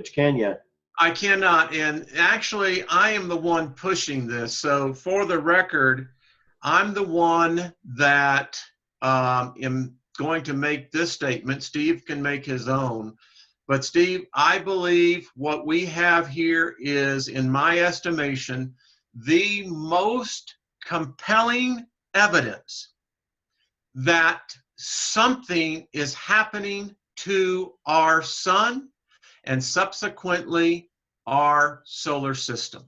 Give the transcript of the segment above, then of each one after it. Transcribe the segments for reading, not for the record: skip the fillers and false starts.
can you? I cannot, and actually I am the one pushing this. So for the record, I'm the one that am going to make this statement. Steve can make his own. But Steve, I believe what we have here is, in my estimation, the most compelling evidence that something is happening to our sun and subsequently our solar system.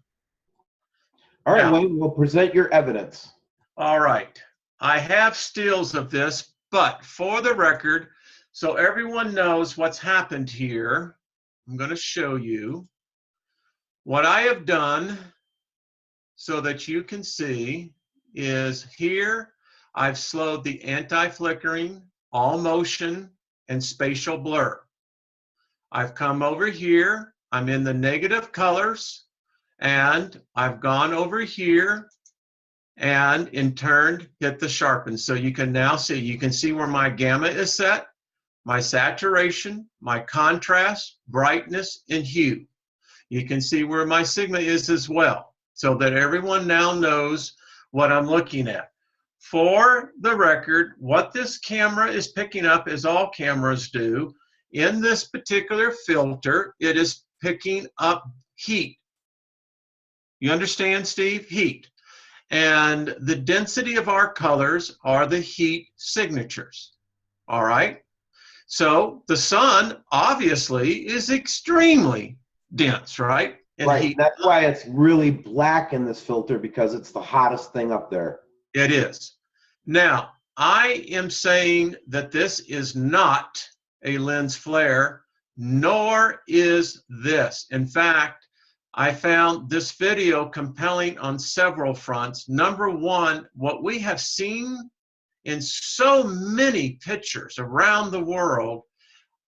All right, now, Wayne, we'll present your evidence. All right. I have stills of this, but for the record, so everyone knows what's happened here, I'm going to show you what I have done so that you can see is here I've slowed the anti-flickering, all motion, and spatial blur. I've come over here, I'm in the negative colors, and I've gone over here and in turn hit the sharpen. So you can now see, you can see where my gamma is set, my saturation, my contrast, brightness, and hue. You can see where my sigma is as well, so that everyone now knows what I'm looking at. For the record, what this camera is picking up, as all cameras do, in this particular filter, it is picking up heat. You understand, Steve? Heat. And the density of our colors are the heat signatures. All right? So the sun, obviously, is extremely dense, right? And right. heat. That's why it's really black in this filter, because it's the hottest thing up there. It is. Now, I am saying that this is not a lens flare, nor is this. In fact, I found this video compelling on several fronts. Number one, what we have seen in so many pictures around the world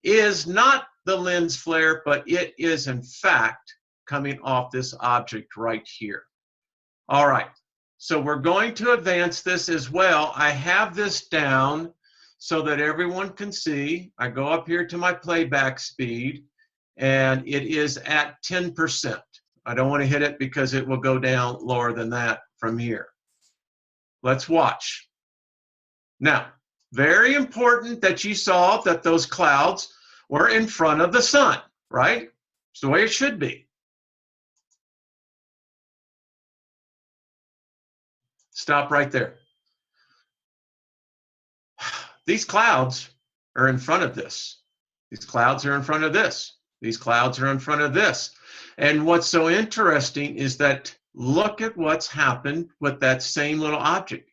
is not the lens flare, but it is in fact coming off this object right here. All right, so we're going to advance this as well. I have this down so that everyone can see. I go up here to my playback speed, and it is at 10%. I don't want to hit it because it will go down lower than that from here. Let's watch. Now, very important that you saw that those clouds were in front of the sun, right? It's the way it should be. Stop right there. These clouds are in front of this. These clouds are in front of this. These clouds are in front of this. And what's so interesting is that look at what's happened with that same little object.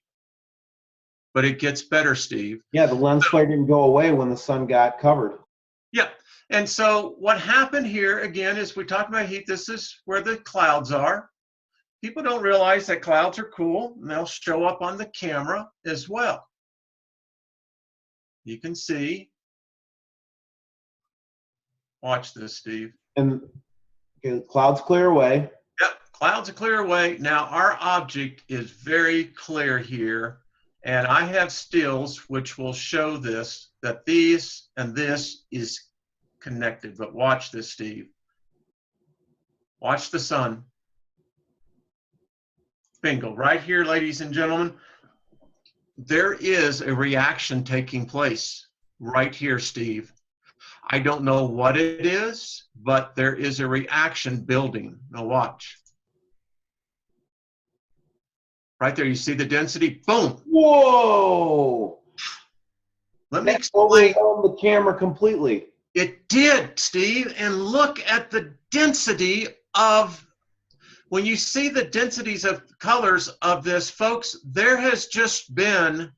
But it gets better, Steve. Yeah, the lens flare didn't go away when the sun got covered. Yeah. And so what happened here, again, is we talked about heat. This is where the clouds are. People don't realize that clouds are cool, and they'll show up on the camera as well. You can see. Watch this, Steve. And okay, clouds clear away. Yep, clouds are clear away. Now, our object is very clear here, and I have stills which will show this, that these and this is connected. But watch this, Steve. Watch the sun. Bingo. Right here, ladies and gentlemen, there is a reaction taking place right here, Steve. I don't know what it is, but there is a reaction building. Now watch. Right there, you see the density? Boom. Whoa. Let me explain. The camera completely. It did, Steve. And look at the density of, when you see the densities of colors of this, folks, there has just been,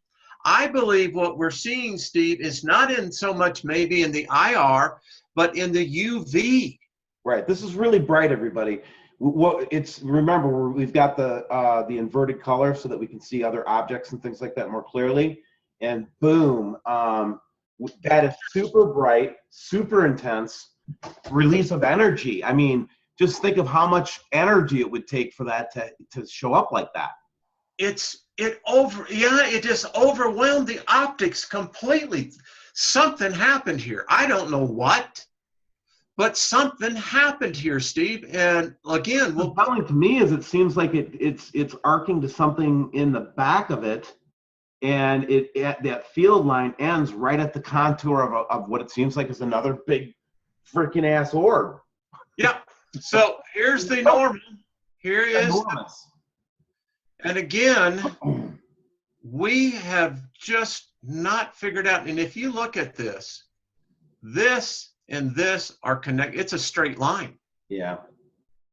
I believe what we're seeing, Steve, is not in so much maybe in the IR, but in the UV. Right. This is really bright, everybody. What it's, remember, we've got the inverted color so that we can see other objects and things like that more clearly. And boom, that is super bright, super intense release of energy. I mean, just think of how much energy it would take for that to show up like that. It just overwhelmed the optics completely. Something happened here. I don't know what, but something happened here, Steve. And again, What's telling to me is it seems like it's arcing to something in the back of it, and that field line ends right at the contour of what it seems like is another big freaking ass orb. Yeah. So here's the normal. Here is enormous. And again, we have just not figured out. And if you look at this and this are connected. It's a straight line. Yeah.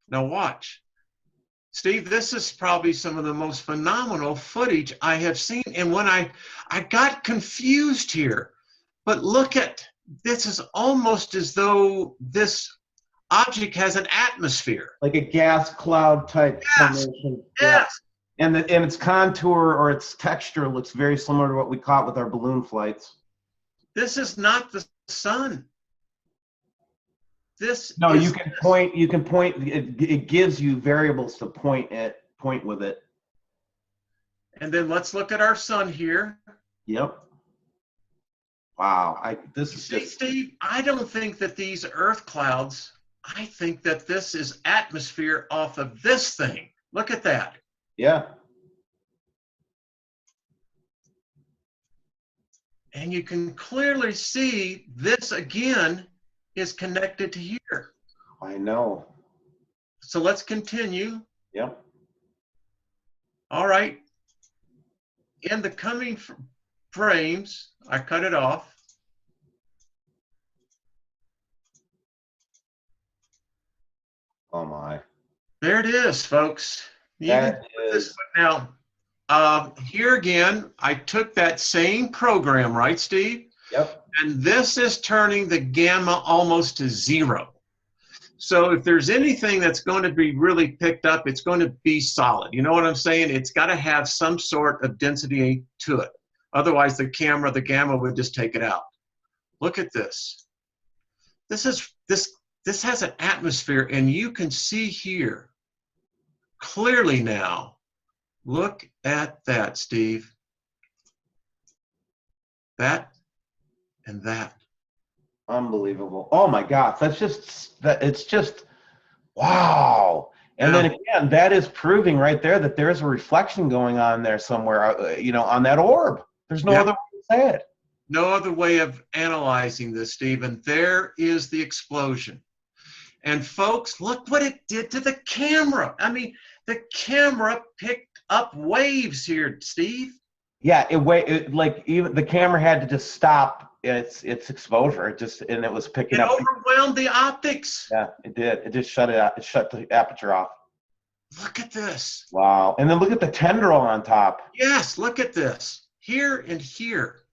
Now watch. Steve, this is probably some of the most phenomenal footage I have seen. And when I got confused here, but look at, this is almost as though this object has an atmosphere. Like a gas cloud type formation. Yes. Yeah. And its contour or its texture looks very similar to what we caught with our balloon flights. This is not the sun. No, you can point. It gives you variables to point with it. And then let's look at our sun here. Yep. Wow. Steve, I don't think that these Earth clouds, I think that this is atmosphere off of this thing. Look at that. Yeah. And you can clearly see this again is connected to here. I know. So let's continue. Yep. All right. In the coming frames, I cut it off. Oh my. There it is, folks. That is. Now, here again, I took that same program, right, Steve? Yep. And this is turning the gamma almost to 0. So if there's anything that's going to be really picked up, it's going to be solid. You know what I'm saying? It's got to have some sort of density to it. Otherwise, the gamma would just take it out. Look at this. This has an atmosphere, and you can see here clearly now. Look at that, Steve. That and that. Unbelievable. Oh my gosh, it's just wow. And then again, that is proving right there that there's a reflection going on there somewhere, on that orb. There's no other way to say it. No other way of analyzing this, Steve. And there is the explosion. And folks, look what it did to the camera. I mean, the camera picked up waves here, Steve. Yeah, even the camera had to just stop its exposure. And it was picking up. It overwhelmed the optics. Yeah, it did. It just shut it out. It shut the aperture off. Look at this. Wow. And then look at the tendril on top. Yes, look at this. Here and here.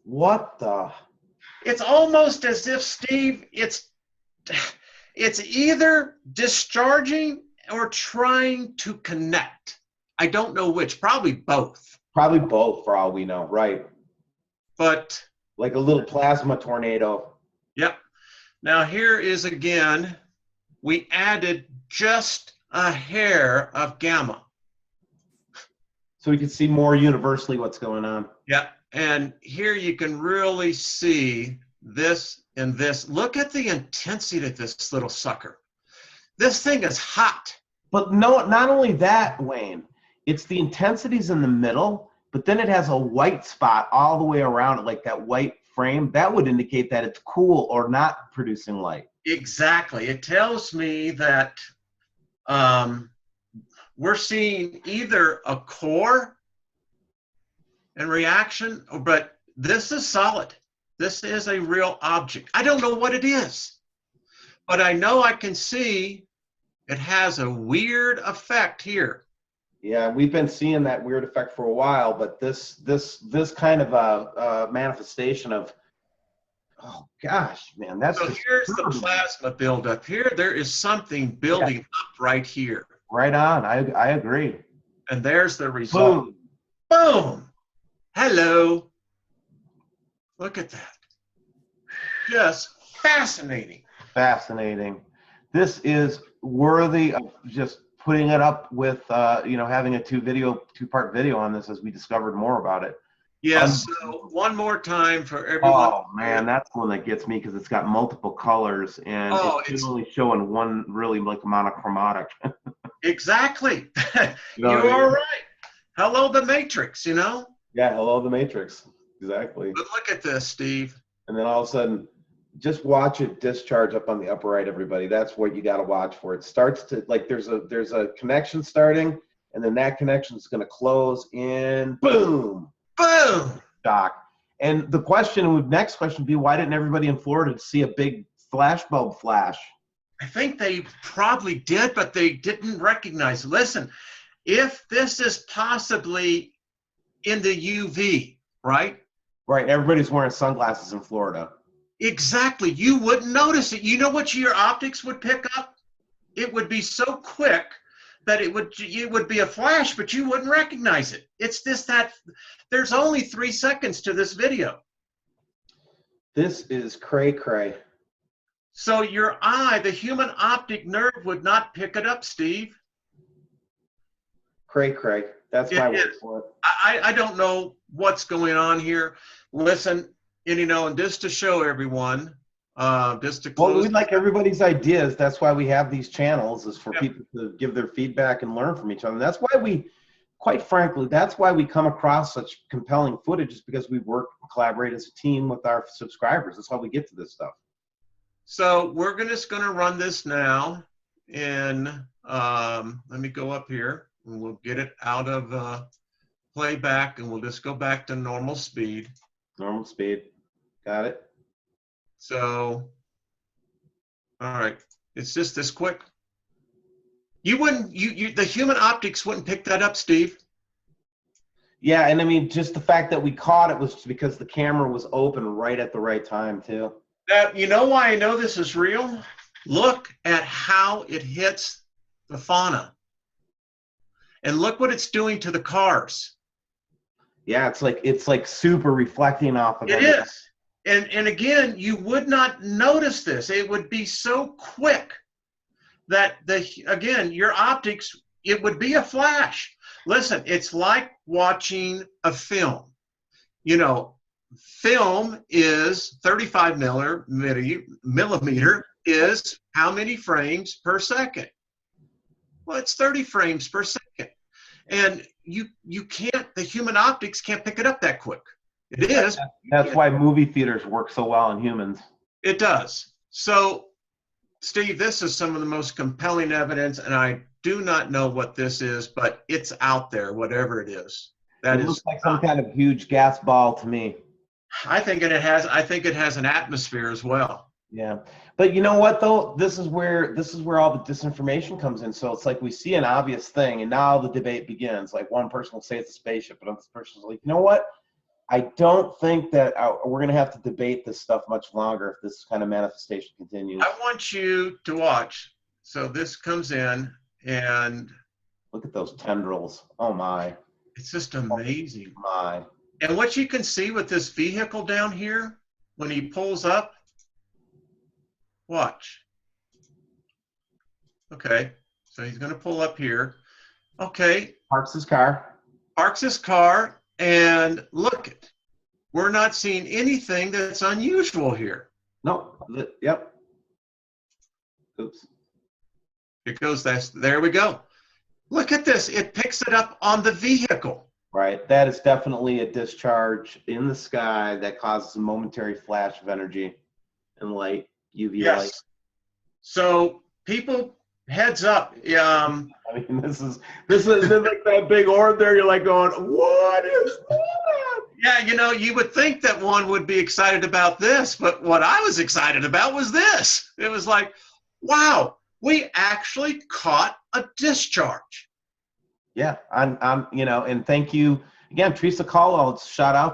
What the? It's almost as if, Steve, it's either discharging or trying to connect. I don't know which. Probably both. Probably both, for all we know. Right. But like a little plasma tornado. Yep. Now here is again, we added just a hair of gamma. So we can see more universally what's going on. Yeah. And here you can really see this and this. Look at the intensity of this little sucker. This thing is hot. But no, not only that, Wayne, it's the intensities in the middle, but then it has a white spot all the way around it, like that white frame. That would indicate that it's cool or not producing light. Exactly. It tells me that we're seeing either a core and reaction, but this is solid. This is a real object. I don't know what it is, but I know I can see it has a weird effect here. Yeah, we've been seeing that weird effect for a while, but this kind of a manifestation of, oh gosh, man, that's. So here's the plasma buildup. Here, there is something building up right here. Right on. I agree. And there's the result. Boom. Boom. Hello. Look at that. Just fascinating. Fascinating. This is worthy of just putting it up with, having a two-part video on this as we discovered more about it. Yes, so one more time for everyone. Oh man, that's the one that gets me because it's got multiple colors and Oh, it's it's only showing one really like monochromatic. exactly. You know You what I are mean? right. Hello, the Matrix, you know? Yeah, hello the Matrix. Exactly. But look at this, Steve. And then all of a sudden, just watch it discharge up on the upper right, everybody. That's what you got to watch for. It starts to like there's a connection starting, and then that connection is going to close in boom, Boom! shock. And the next question would be, why didn't everybody in Florida see a big flash bulb flash? I think they probably did, but they didn't recognize. Listen, if this is possibly in the UV, right? Right, everybody's wearing sunglasses in Florida. Exactly. You wouldn't notice it. You know what your optics would pick up? It would be so quick that it would be a flash, but you wouldn't recognize it. It's this that there's only 3 seconds to this video. This is cray cray. So your eye, the human optic nerve, would not pick it up, Steve. Cray cray. That's It my word is. for it. I don't know what's going on here. Listen, and you know, and just to show everyone, just to Well, close. we like everybody's ideas. That's why we have these channels, is for Yeah. people to give their feedback and learn from each other. And that's why we, quite frankly, that's why we come across such compelling footage, is because we work and collaborate as a team with our subscribers. That's how we get to this stuff. So we're just going to run this now, and let me go up here, and we'll get it out of playback, and we'll just go back to normal speed. Normal speed. Got it? So, all right, it's just this quick. You wouldn't, the human optics wouldn't pick that up, Steve. Yeah, and I mean, just the fact that we caught it was because the camera was open right at the right time, too. Now, you know why I know this is real? Look at how it hits the fauna. And look what it's doing to the cars. Yeah, it's like super reflecting off of It everything. is. And again, you would not notice this. It would be so quick that again, your optics, it would be a flash. Listen, it's like watching a film. You know, film is 35 millimeter is how many frames per second? Well, it's 30 frames per second. And you can't, the human optics can't pick it up that quick. It is. That's why movie theaters work so well in humans. It does. So, Steve, this is some of the most compelling evidence, and I do not know what this is, but it's out there, whatever it is. That It looks like some kind of huge gas ball to me. I think it has an atmosphere as well. Yeah, but you know what though? This is where all the disinformation comes in. So it's like we see an obvious thing, and now the debate begins. Like one person will say it's a spaceship, but another person's like, you know what? I don't think that we're going to have to debate this stuff much longer if this kind of manifestation continues. I want you to watch. So this comes in, and look at those tendrils. Oh my! It's just amazing. Oh my! And what you can see with this vehicle down here, when he pulls up, watch. Okay, so he's going to pull up here. Okay. Parks his car. Parks his car, and look it. We're not seeing anything that's unusual here. No. Yep. Oops. Because there we go. Look at this. It picks it up on the vehicle. Right. That is definitely a discharge in the sky that causes a momentary flash of energy and light, UV light. So people, heads up. I mean, this is like that big orb there. You're like going, what is that? Yeah, you know, you would think that one would be excited about this, but what I was excited about was this. It was like, wow, we actually caught a discharge. Yeah, I'm, you know, and thank you again, Teresa Caldwell. Shout out